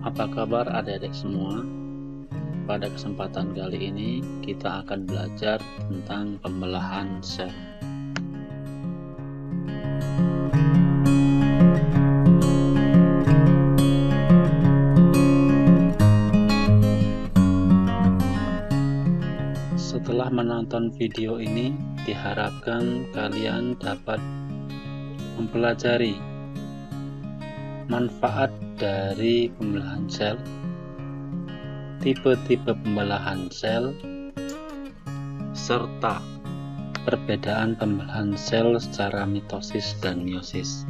Apa kabar adik-adik semua? Pada kesempatan kali ini kita akan belajar tentang pembelahan sel. Setelah menonton video ini, diharapkan kalian dapat mempelajari manfaat dari pembelahan sel, tipe-tipe pembelahan sel, serta perbedaan pembelahan sel secara mitosis dan meiosis.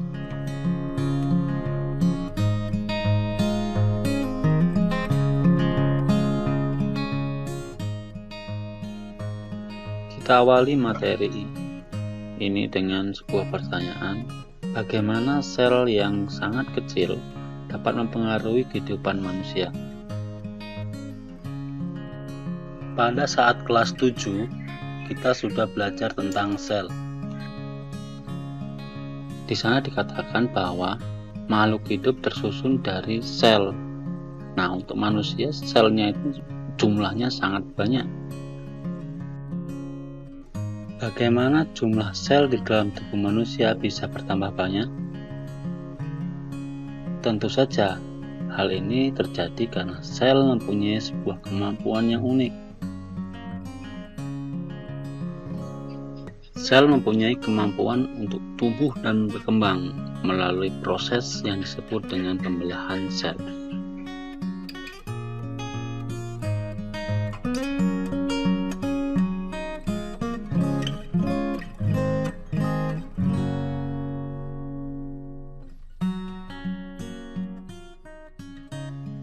Kita awali materi ini dengan sebuah pertanyaan: bagaimana sel yang sangat kecil dapat mempengaruhi kehidupan manusia? Pada saat kelas 7, kita sudah belajar tentang sel. Di sana dikatakan bahwa makhluk hidup tersusun dari sel. Nah, untuk manusia selnya itu jumlahnya sangat banyak. Bagaimana jumlah sel di dalam tubuh manusia bisa bertambah banyak? Tentu saja, hal ini terjadi karena sel mempunyai sebuah kemampuan yang unik. Sel mempunyai kemampuan untuk tumbuh dan berkembang melalui proses yang disebut dengan pembelahan sel.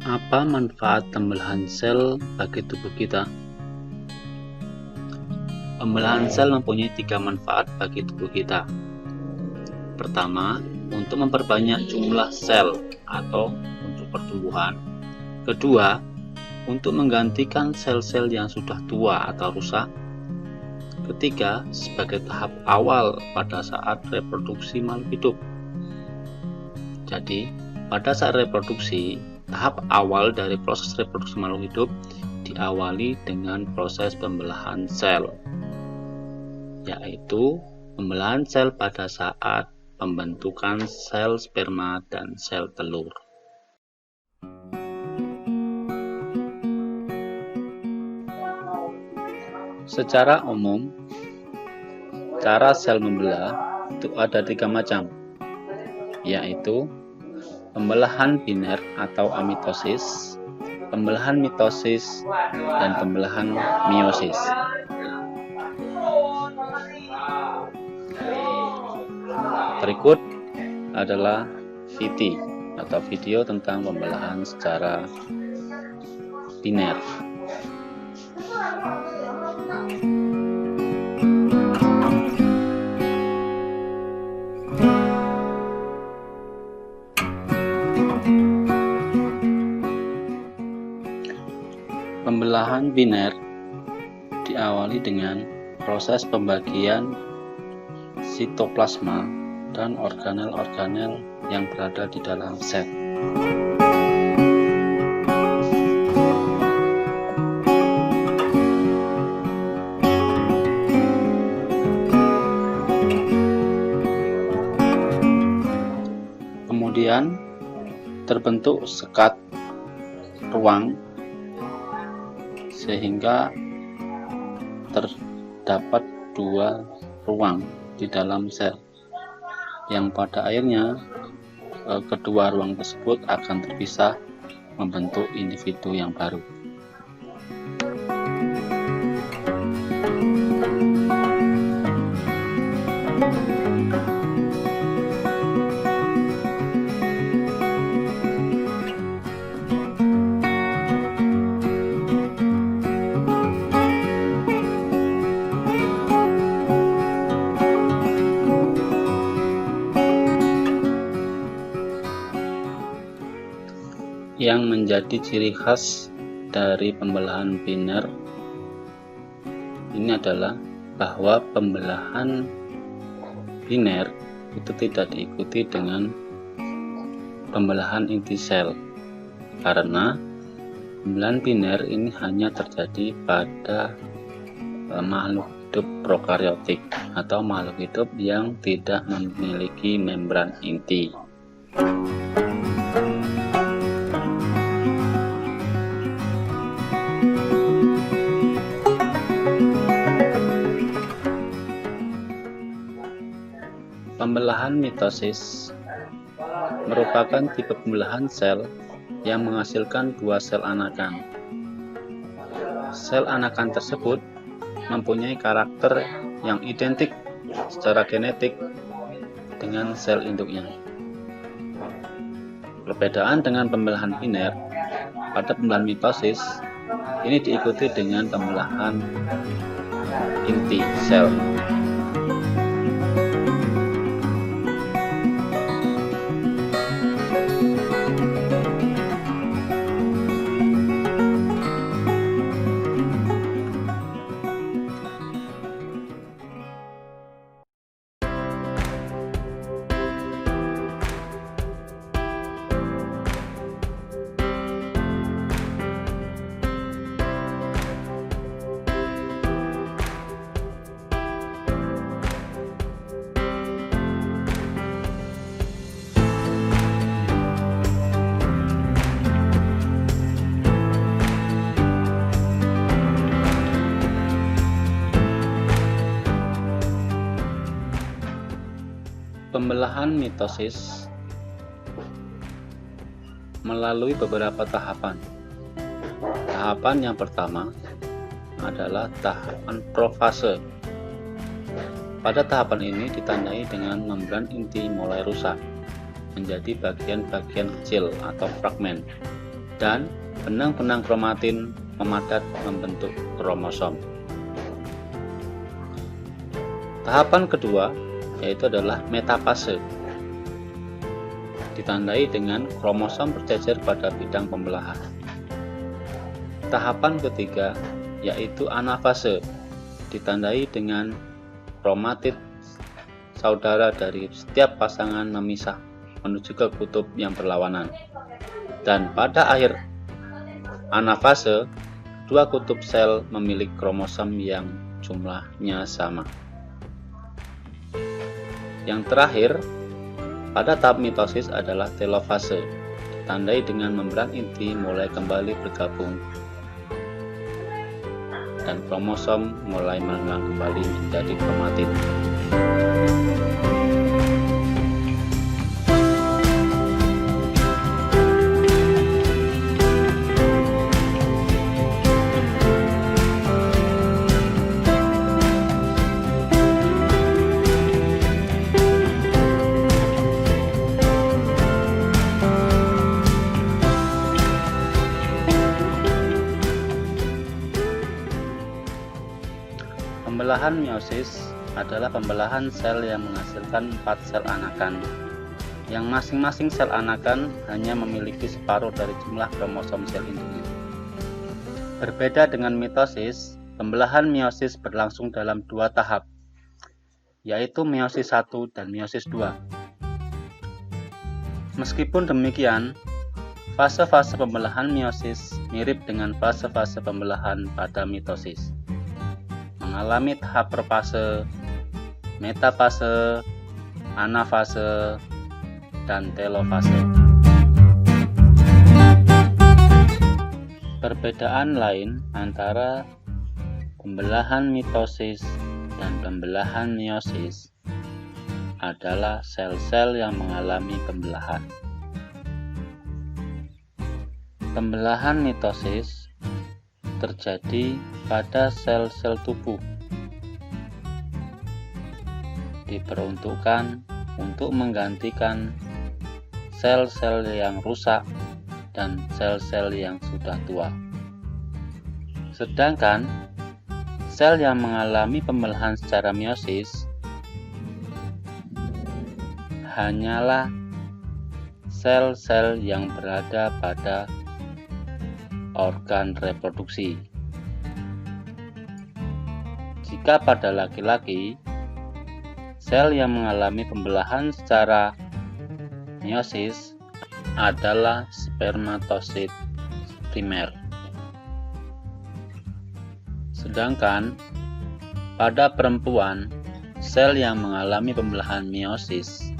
Apa manfaat pembelahan sel bagi tubuh kita? Pembelahan sel mempunyai 3 manfaat bagi tubuh kita. Pertama, untuk memperbanyak jumlah sel atau untuk pertumbuhan. Kedua, untuk menggantikan sel-sel yang sudah tua atau rusak. Ketiga, sebagai tahap awal pada saat reproduksi makhluk hidup. Jadi, pada saat reproduksi, tahap awal dari proses reproduksi makhluk hidup diawali dengan proses pembelahan sel, yaitu pembelahan sel pada saat pembentukan sel sperma dan sel telur. Secara umum, cara sel membelah itu ada 3 macam, yaitu pembelahan biner atau amitosis, pembelahan mitosis, dan pembelahan meiosis. Berikut adalah VT atau video tentang pembelahan secara biner. Pembelahan biner diawali dengan proses pembagian sitoplasma dan organel-organel yang berada di dalam sel. Kemudian terbentuk sekat ruang sehingga terdapat 2 ruang di dalam sel, yang pada akhirnya kedua ruang tersebut akan terpisah membentuk individu yang baru. Yang menjadi ciri khas dari pembelahan biner ini adalah bahwa pembelahan biner itu tidak diikuti dengan pembelahan inti sel. karena pembelahan biner ini hanya terjadi pada makhluk hidup prokaryotik atau makhluk hidup yang tidak memiliki membran inti. Pembelahan mitosis merupakan tipe pembelahan sel yang menghasilkan dua sel anakan. Sel anakan tersebut mempunyai karakter yang identik secara genetik dengan sel induknya. Perbedaan dengan pembelahan biner, pada pembelahan mitosis ini diikuti dengan pembelahan inti sel. Pembelahan mitosis melalui beberapa tahapan. Tahapan yang pertama adalah tahapan profase. Pada tahapan ini ditandai dengan membran inti mulai rusak menjadi bagian-bagian kecil atau fragmen, dan benang-benang kromatin memadat membentuk kromosom. Tahapan kedua yaitu adalah metafase, ditandai dengan kromosom berjejer pada bidang pembelahan. Tahapan ketiga yaitu anafase, ditandai dengan kromatid saudara dari setiap pasangan memisah menuju ke kutub yang berlawanan. Dan pada akhir anafase, dua kutub sel memiliki kromosom yang jumlahnya sama. Yang terakhir, pada tahap mitosis adalah telofase, ditandai dengan membran inti mulai kembali bergabung dan kromosom mulai merenggang kembali menjadi kromatid. Pembelahan meiosis adalah pembelahan sel yang menghasilkan 4 sel anakan, yang masing-masing sel anakan hanya memiliki separuh dari jumlah kromosom sel induknya. Berbeda dengan mitosis, pembelahan meiosis berlangsung dalam 2 tahap, yaitu meiosis 1 dan meiosis 2. Meskipun demikian, fase-fase pembelahan meiosis mirip dengan fase-fase pembelahan pada mitosis, mengalami tahap profase, metafase, anafase, dan telofase. Perbedaan lain antara pembelahan mitosis dan pembelahan meiosis adalah sel-sel yang mengalami pembelahan. Pembelahan mitosis terjadi pada sel-sel tubuh, diperuntukkan untuk menggantikan sel-sel yang rusak dan sel-sel yang sudah tua. Sedangkan sel yang mengalami pembelahan secara meiosis hanyalah sel-sel yang berada pada organ reproduksi. Jika pada laki-laki, sel yang mengalami pembelahan secara meiosis adalah spermatosit primer. Sedangkan pada perempuan, sel yang mengalami pembelahan meiosis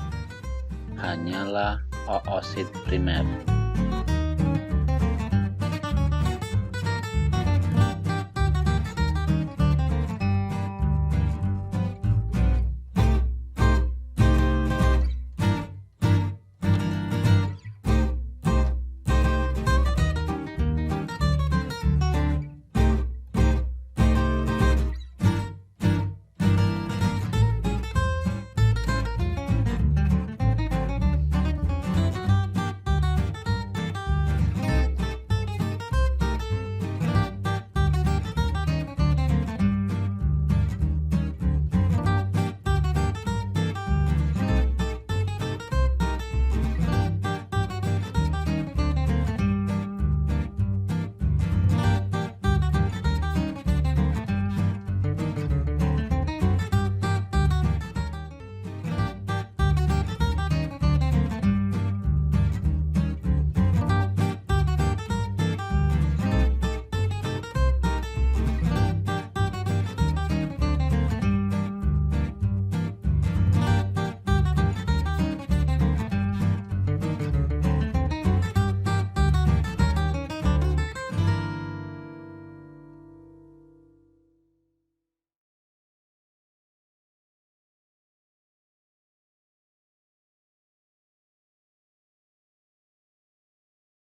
hanyalah oosit primer.